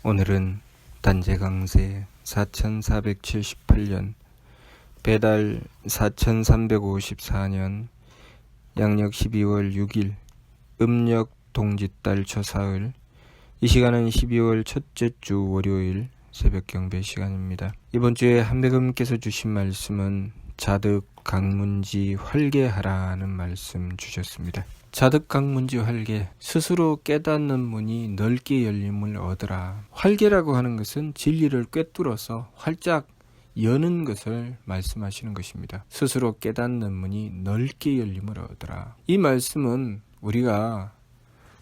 오늘은 단재강세 4478년 배달 4354년 양력 12월 6일 음력 동짓달 초사흘, 이 시간은 12월 첫째 주 월요일 새벽 경배 시간입니다. 이번 주에 한배금께서 주신 말씀은 자득 강문지 활개하라는 말씀 주셨습니다. 자득 강문지 활개, 스스로 깨닫는 문이 넓게 열림을 얻으라. 활개라고 하는 것은 진리를 꿰뚫어서 활짝 여는 것을 말씀하시는 것입니다. 스스로 깨닫는 문이 넓게 열림을 얻으라. 이 말씀은 우리가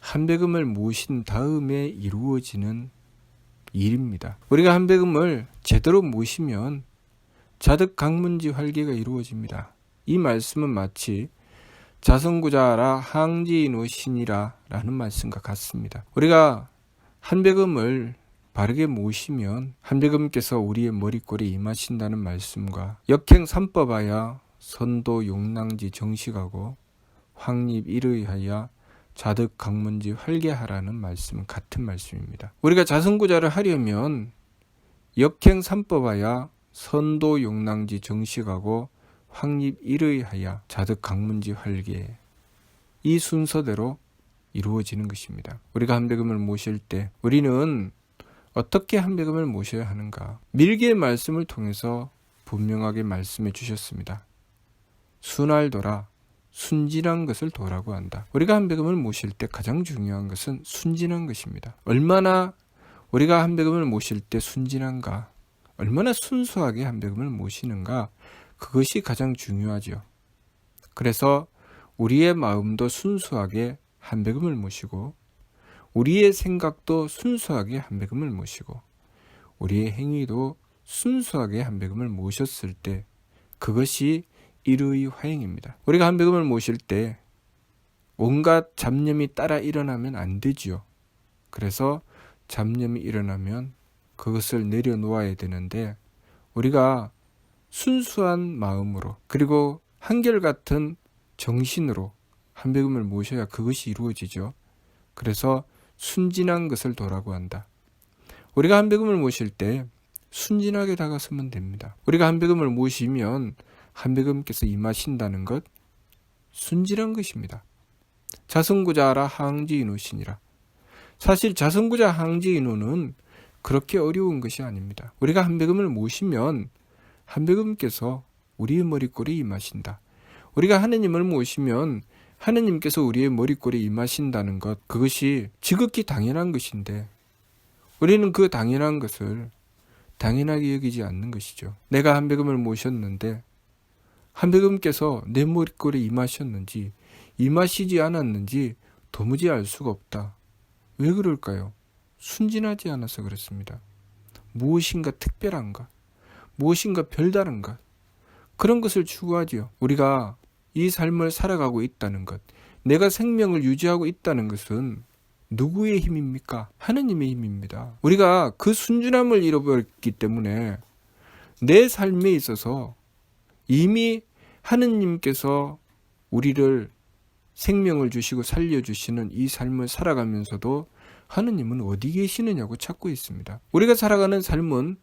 한배금을 모신 다음에 이루어지는 일입니다. 우리가 한배금을 제대로 모시면 자득 강문지 활개가 이루어집니다. 이 말씀은 마치 자성구자라 항지노신이라 라는 말씀과 같습니다. 우리가 한배금을 바르게 모시면 한배금께서 우리의 머리꼴에 임하신다는 말씀과 역행 삼법하여 선도 용낭지 정식하고 확립 일의하여 자득 강문지 활개하라는 말씀은 같은 말씀입니다. 우리가 자성구자를 하려면 역행 삼법하여 선도 용낭지 정식하고 확립 일의하여 자득 강문지 활개, 이 순서대로 이루어지는 것입니다. 우리가 한배금을 모실 때 우리는 어떻게 한배금을 모셔야 하는가? 밀개의 말씀을 통해서 분명하게 말씀해 주셨습니다. 순알도라, 순진한 것을 도라고 한다. 우리가 한배금을 모실 때 가장 중요한 것은 순진한 것입니다. 얼마나 우리가 한배금을 모실 때 순진한가, 얼마나 순수하게 한배금을 모시는가, 그것이 가장 중요하죠. 그래서 우리의 마음도 순수하게 한배금을 모시고, 우리의 생각도 순수하게 한배금을 모시고, 우리의 행위도 순수하게 한배금을 모셨을 때 그것이 일의 화행입니다. 우리가 한배금을 모실 때 온갖 잡념이 따라 일어나면 안 되지요. 그래서 잡념이 일어나면 그것을 내려놓아야 되는데, 우리가 순수한 마음으로 그리고 한결같은 정신으로 한배금을 모셔야 그것이 이루어지죠. 그래서 순진한 것을 도라고 한다. 우리가 한배금을 모실 때 순진하게 다가서면 됩니다. 우리가 한배금을 모시면 한배금께서 임하신다는 것, 순진한 것입니다. 자성구자라 항지인후시니라. 사실 자성구자 항지인후는 그렇게 어려운 것이 아닙니다. 우리가 한배금을 모시면 한배금께서 우리의 머리꼴에 임하신다. 우리가 하느님을 모시면 하느님께서 우리의 머리꼴에 임하신다는 것, 그것이 지극히 당연한 것인데 우리는 그 당연한 것을 당연하게 여기지 않는 것이죠. 내가 한배금을 모셨는데 한배금께서 내 머리꼴에 임하셨는지 임하시지 않았는지 도무지 알 수가 없다. 왜 그럴까요? 순진하지 않아서 그렇습니다. 무엇인가 특별한가, 무엇인가 별다른가, 그런 것을 추구하지요. 우리가 이 삶을 살아가고 있다는 것, 내가 생명을 유지하고 있다는 것은 누구의 힘입니까? 하느님의 힘입니다. 우리가 그 순진함을 잃어버렸기 때문에 내 삶에 있어서 이미 하느님께서 우리를 생명을 주시고 살려주시는 이 삶을 살아가면서도 하느님은 어디 계시느냐고 찾고 있습니다. 우리가 살아가는 삶은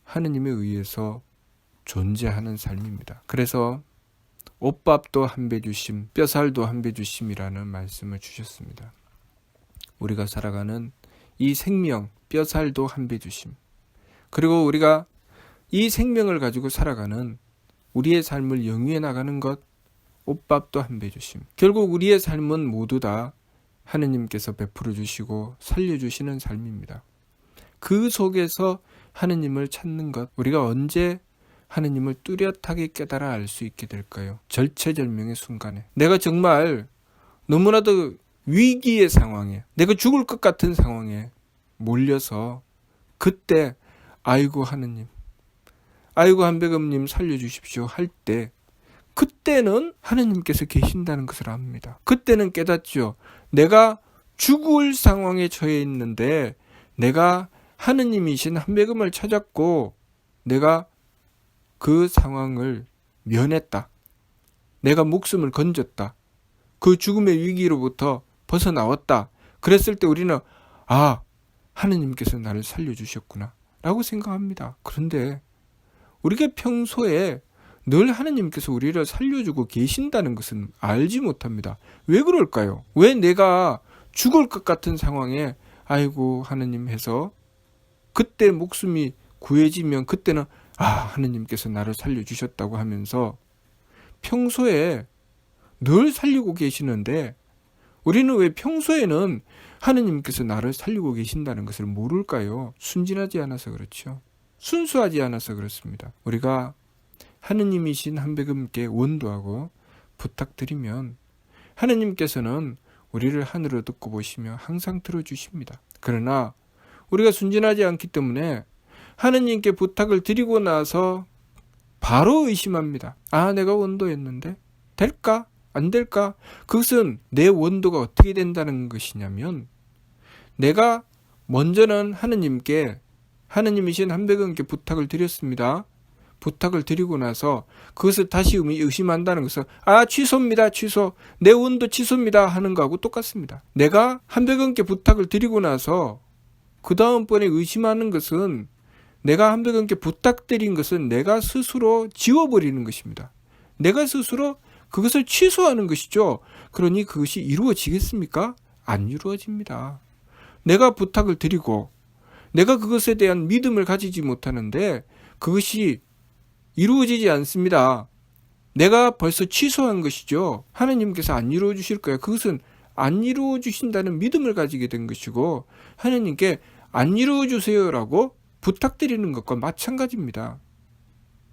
하느님에 의해서 존재하는 삶입니다. 그래서 옷밥도 한 배 주심, 뼈살도 한 배 주심이라는 말씀을 주셨습니다. 우리가 살아가는 이 생명, 뼈살도 한 배 주심, 그리고 우리가 이 생명을 가지고 살아가는 우리의 삶을 영위해 나가는 것, 옷밥도 한 배 주심. 결국 우리의 삶은 모두 다 하느님께서 베풀어 주시고 살려주시는 삶입니다. 그 속에서 하느님을 찾는 것, 우리가 언제 하느님을 뚜렷하게 깨달아 알 수 있게 될까요? 절체절명의 순간에, 내가 정말 너무나도 위기의 상황에, 내가 죽을 것 같은 상황에 몰려서 그때 아이고 하느님, 아이고 한배금님 살려주십시오 할 때, 그때는 하느님께서 계신다는 것을 압니다. 그때는 깨닫죠. 내가 죽을 상황에 처해 있는데 내가 하느님이신 한배금을 찾았고 내가 그 상황을 면했다. 내가 목숨을 건졌다. 그 죽음의 위기로부터 벗어나왔다. 그랬을 때 우리는 하느님께서 나를 살려주셨구나 라고 생각합니다. 그런데 우리가 평소에 늘 하느님께서 우리를 살려주고 계신다는 것은 알지 못합니다. 왜 그럴까요? 왜 내가 죽을 것 같은 상황에 아이고 하느님 해서 그때 목숨이 구해지면 그때는 하느님께서 나를 살려주셨다고 하면서 평소에 늘 살리고 계시는데 우리는 왜 평소에는 하느님께서 나를 살리고 계신다는 것을 모를까요? 순진하지 않아서 그렇죠. 순수하지 않아서 그렇습니다. 우리가 하느님이신 한백음께 원도하고 부탁드리면 하느님께서는 우리를 하늘로 듣고 보시며 항상 들어주십니다. 그러나 우리가 순진하지 않기 때문에 하느님께 부탁을 드리고 나서 바로 의심합니다. 내가 원도했는데 될까? 안 될까? 그것은 내 원도가 어떻게 된다는 것이냐면 내가 먼저는 하느님이신 한백음께 부탁을 드렸습니다. 부탁을 드리고 나서 그것을 다시 의심한다는 것은 취소입니다. 취소. 내 원도 취소입니다 하는 거하고 똑같습니다. 내가 한백음께 부탁을 드리고 나서 그 다음번에 의심하는 것은 내가 한백음께 부탁드린 것은 내가 스스로 지워버리는 것입니다. 내가 스스로 그것을 취소하는 것이죠. 그러니 그것이 이루어지겠습니까? 안 이루어집니다. 내가 부탁을 드리고 내가 그것에 대한 믿음을 가지지 못하는데 그것이 이루어지지 않습니다. 내가 벌써 취소한 것이죠. 하나님께서 안 이루어 주실 거예요. 그것은 안 이루어 주신다는 믿음을 가지게 된 것이고 하나님께 안 이루어 주세요라고 부탁드리는 것과 마찬가지입니다.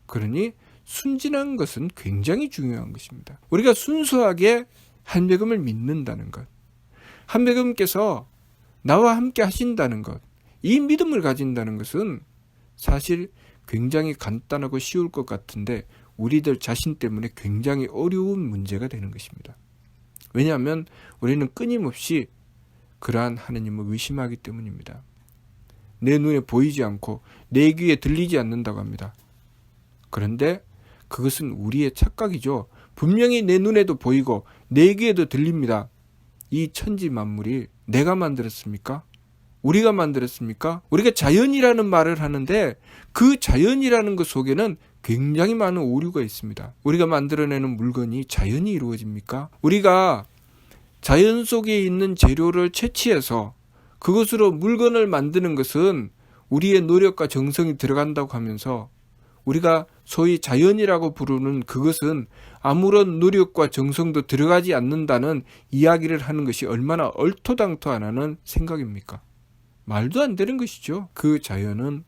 그러니 순진한 것은 굉장히 중요한 것입니다. 우리가 순수하게 한백음을 믿는다는 것, 한백음께서 나와 함께 하신다는 것, 이 믿음을 가진다는 것은 사실 굉장히 간단하고 쉬울 것 같은데 우리들 자신 때문에 굉장히 어려운 문제가 되는 것입니다. 왜냐하면 우리는 끊임없이 그러한 하느님을 의심하기 때문입니다. 내 눈에 보이지 않고 내 귀에 들리지 않는다고 합니다. 그런데 그것은 우리의 착각이죠. 분명히 내 눈에도 보이고 내 귀에도 들립니다. 이 천지 만물이 내가 만들었습니까? 우리가 만들었습니까? 우리가 자연이라는 말을 하는데 그 자연이라는 것 속에는 굉장히 많은 오류가 있습니다. 우리가 만들어내는 물건이 자연이 이루어집니까? 우리가 자연 속에 있는 재료를 채취해서 그것으로 물건을 만드는 것은 우리의 노력과 정성이 들어간다고 하면서 우리가 소위 자연이라고 부르는 그것은 아무런 노력과 정성도 들어가지 않는다는 이야기를 하는 것이 얼마나 얼토당토하다는 생각입니까? 말도 안 되는 것이죠. 그 자연은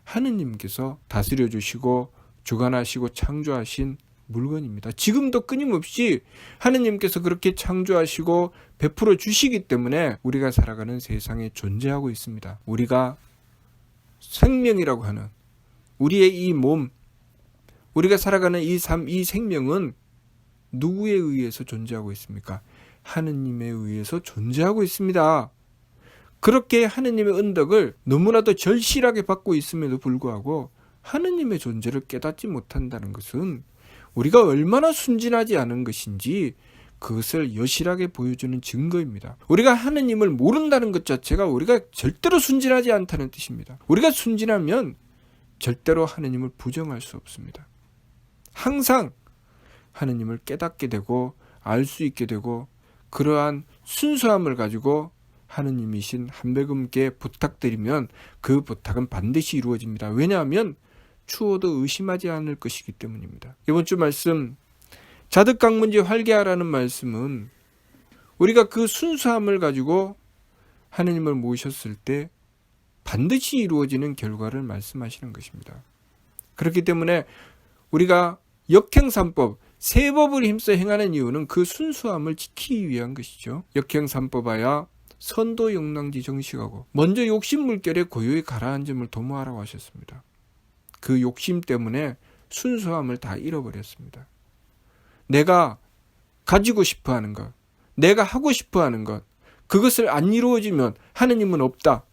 하느님께서 다스려 주시고 주관하시고 창조하신 물건입니다. 지금도 끊임없이 하느님께서 그렇게 창조하시고 베풀어 주시기 때문에 우리가 살아가는 세상에 존재하고 있습니다. 우리가 생명이라고 하는 우리의 이 몸, 우리가 살아가는 이 삶, 이 생명은 누구에 의해서 존재하고 있습니까? 하느님에 의해서 존재하고 있습니다. 그렇게 하느님의 은덕을 너무나도 절실하게 받고 있음에도 불구하고 하느님의 존재를 깨닫지 못한다는 것은 우리가 얼마나 순진하지 않은 것인지 그것을 여실하게 보여주는 증거입니다. 우리가 하느님을 모른다는 것 자체가 우리가 절대로 순진하지 않다는 뜻입니다. 우리가 순진하면 절대로 하느님을 부정할 수 없습니다. 항상 하느님을 깨닫게 되고 알 수 있게 되고 그러한 순수함을 가지고 하느님이신 한백음께 부탁드리면 그 부탁은 반드시 이루어집니다. 왜냐하면 추워도 의심하지 않을 것이기 때문입니다. 이번 주 말씀 자득강문지 활개하라는 말씀은 우리가 그 순수함을 가지고 하느님을 모셨을 때 반드시 이루어지는 결과를 말씀하시는 것입니다. 그렇기 때문에 우리가 역행삼법, 세법을 힘써 행하는 이유는 그 순수함을 지키기 위한 것이죠. 역행삼법하야 선도영랑지 정식하고 먼저 욕심물결에 고요히 가라앉음을 도모하라고 하셨습니다. 그 욕심 때문에 순수함을 다 잃어버렸습니다. 내가 가지고 싶어하는 것, 내가 하고 싶어하는 것, 그것을 안 이루어지면 하느님은 없다.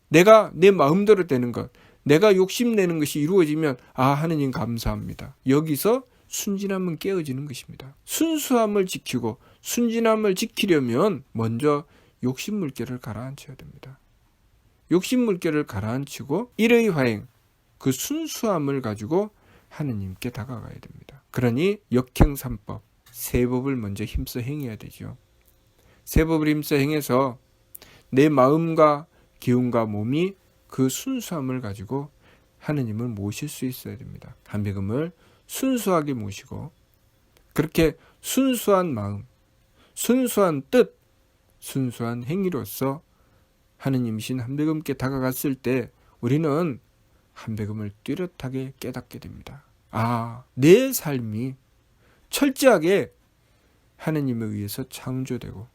내가 내 마음대로 되는 것, 내가 욕심내는 것이 이루어지면 하느님 감사합니다. 여기서 순진함은 깨어지는 것입니다. 순수함을 지키고 순진함을 지키려면 먼저 욕심 물결을 가라앉혀야 됩니다. 욕심 물결을 가라앉히고 일의 화행, 그 순수함을 가지고 하느님께 다가가야 됩니다. 그러니 역행삼법, 세 법을 먼저 힘써 행해야 되죠. 세 법을 힘써 행해서 내 마음과 기운과 몸이 그 순수함을 가지고 하느님을 모실 수 있어야 됩니다. 한백음을 순수하게 모시고 그렇게 순수한 마음, 순수한 뜻, 순수한 행위로서 하느님이신 한백음께 다가갔을 때 우리는 한백음을 뚜렷하게 깨닫게 됩니다. 아, 내 삶이 철저하게 하느님에 의해서 창조되고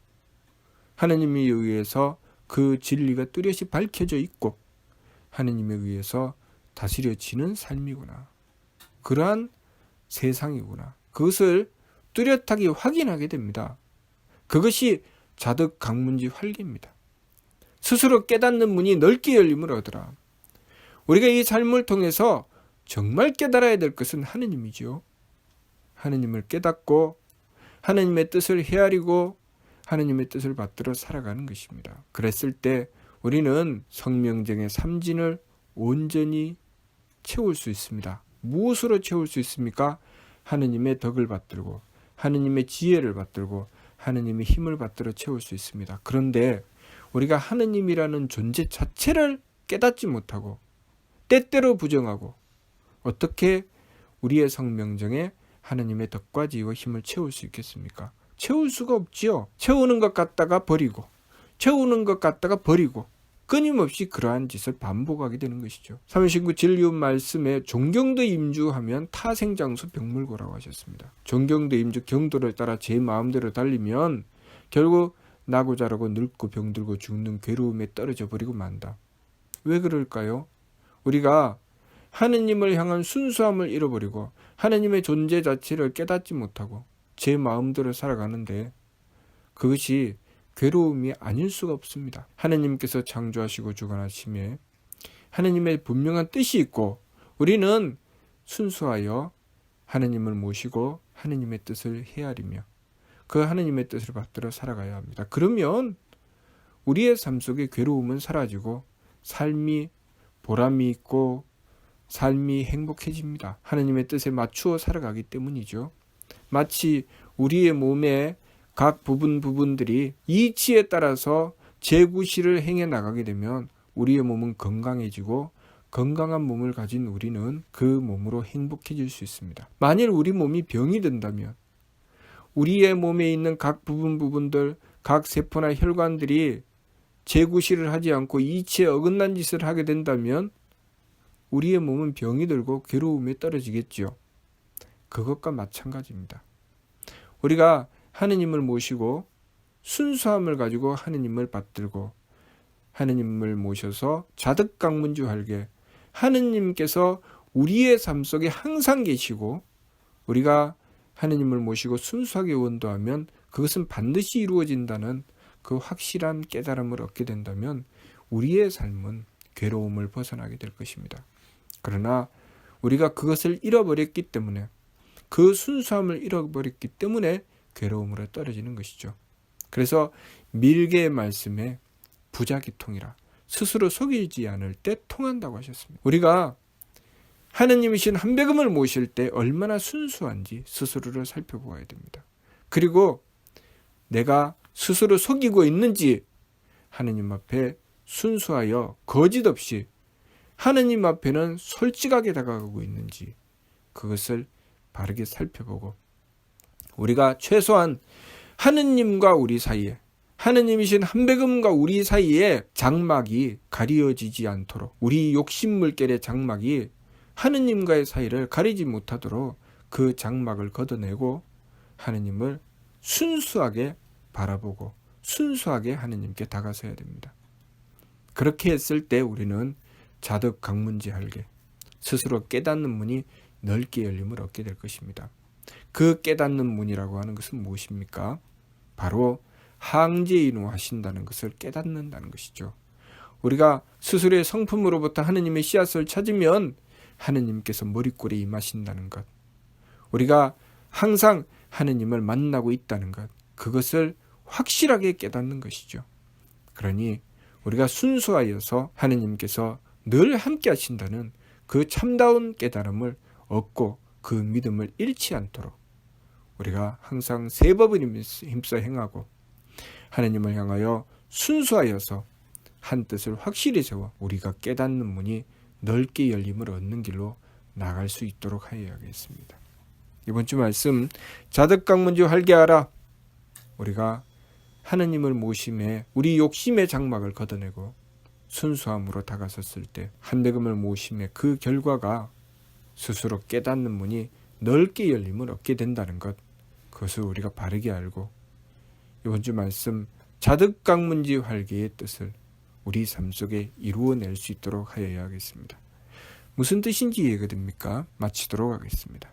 하느님에 의해서 그 진리가 뚜렷이 밝혀져 있고 하느님에 의해서 다스려지는 삶이구나. 그러한 세상이구나. 그것을 뚜렷하게 확인하게 됩니다. 그것이 자득강문지 활기입니다. 스스로 깨닫는 문이 넓게 열림을 얻으라. 우리가 이 삶을 통해서 정말 깨달아야 될 것은 하느님이죠. 하느님을 깨닫고 하느님의 뜻을 헤아리고 하느님의 뜻을 받들어 살아가는 것입니다. 그랬을 때 우리는 성명정의 삼진을 온전히 채울 수 있습니다. 무엇으로 채울 수 있습니까? 하느님의 덕을 받들고 하느님의 지혜를 받들고 하느님의 힘을 받들어 채울 수 있습니다. 그런데 우리가 하느님이라는 존재 자체를 깨닫지 못하고 때때로 부정하고 어떻게 우리의 성명정에 하느님의 덕과 지혜와 힘을 채울 수 있겠습니까? 채울 수가 없지요. 채우는 것 같다가 버리고 채우는 것 같다가 버리고 끊임없이 그러한 짓을 반복하게 되는 것이죠. 삼신구 진리운 말씀에 존경도 임주하면 타생장수 병물고라고 하셨습니다. 존경도 임주 경도를 따라 제 마음대로 달리면 결국 나고 자라고 늙고 병들고 죽는 괴로움에 떨어져 버리고 만다. 왜 그럴까요? 우리가 하느님을 향한 순수함을 잃어버리고 하느님의 존재 자체를 깨닫지 못하고 제 마음대로 살아가는데 그것이 괴로움이 아닐 수가 없습니다. 하느님께서 창조하시고 주관하심에 하느님의 분명한 뜻이 있고 우리는 순수하여 하느님을 모시고 하느님의 뜻을 헤아리며 그 하느님의 뜻을 받들어 살아가야 합니다. 그러면 우리의 삶 속에 괴로움은 사라지고 삶이 보람이 있고 삶이 행복해집니다. 하느님의 뜻에 맞추어 살아가기 때문이죠. 마치 우리의 몸의 각 부분들이 이치에 따라서 재구시를 행해 나가게 되면 우리의 몸은 건강해지고 건강한 몸을 가진 우리는 그 몸으로 행복해질 수 있습니다. 만일 우리 몸이 병이 된다면 우리의 몸에 있는 각 부분들, 각 세포나 혈관들이 재구시를 하지 않고 이치에 어긋난 짓을 하게 된다면 우리의 몸은 병이 들고 괴로움에 떨어지겠지요. 그것과 마찬가지입니다. 우리가 하느님을 모시고 순수함을 가지고 하느님을 받들고 하느님을 모셔서 자득강문주할게 하느님께서 우리의 삶 속에 항상 계시고 우리가 하느님을 모시고 순수하게 원도하면 그것은 반드시 이루어진다는 그 확실한 깨달음을 얻게 된다면 우리의 삶은 괴로움을 벗어나게 될 것입니다. 그러나 우리가 그것을 잃어버렸기 때문에 그 순수함을 잃어버렸기 때문에 괴로움으로 떨어지는 것이죠. 그래서 밀개의 말씀에 부자기통이라 스스로 속이지 않을 때 통한다고 하셨습니다. 우리가 하느님이신 한백음을 모실 때 얼마나 순수한지 스스로를 살펴보아야 됩니다. 그리고 내가 스스로 속이고 있는지 하느님 앞에 순수하여 거짓 없이 하느님 앞에는 솔직하게 다가가고 있는지 그것을 바르게 살펴보고 우리가 최소한 하느님과 우리 사이에 하느님이신 한백음과 우리 사이에 장막이 가려지지 않도록 우리 욕심물결의 장막이 하느님과의 사이를 가리지 못하도록 그 장막을 걷어내고 하느님을 순수하게 바라보고 순수하게 하느님께 다가서야 됩니다. 그렇게 했을 때 우리는 자득강문지할게 스스로 깨닫는 문이 넓게 열림을 얻게 될 것입니다. 그 깨닫는 문이라고 하는 것은 무엇입니까? 바로 항제인후하신다는 것을 깨닫는다는 것이죠. 우리가 스스로의 성품으로부터 하느님의 씨앗을 찾으면 하느님께서 머리꼴에 임하신다는 것, 우리가 항상 하느님을 만나고 있다는 것, 그것을 확실하게 깨닫는 것이죠. 그러니 우리가 순수하여서 하느님께서 늘 함께 하신다는 그 참다운 깨달음을 얻고 그 믿음을 잃지 않도록 우리가 항상 새 법을 힘써 행하고 하느님을 향하여 순수하여서 한 뜻을 확실히 세워 우리가 깨닫는 문이 넓게 열림을 얻는 길로 나갈 수 있도록 하여야겠습니다. 이번 주 말씀 자득강문지 활개하라. 우리가 하느님을 모심해 우리 욕심의 장막을 걷어내고 순수함으로 다가섰을 때 한대금을 모심해 그 결과가 스스로 깨닫는 문이 넓게 열림을 얻게 된다는 것, 그것을 우리가 바르게 알고 이번 주 말씀 자득강문지 활개의 뜻을 우리 삶 속에 이루어낼 수 있도록 하여야 하겠습니다. 무슨 뜻인지 이해가 됩니까? 마치도록 하겠습니다.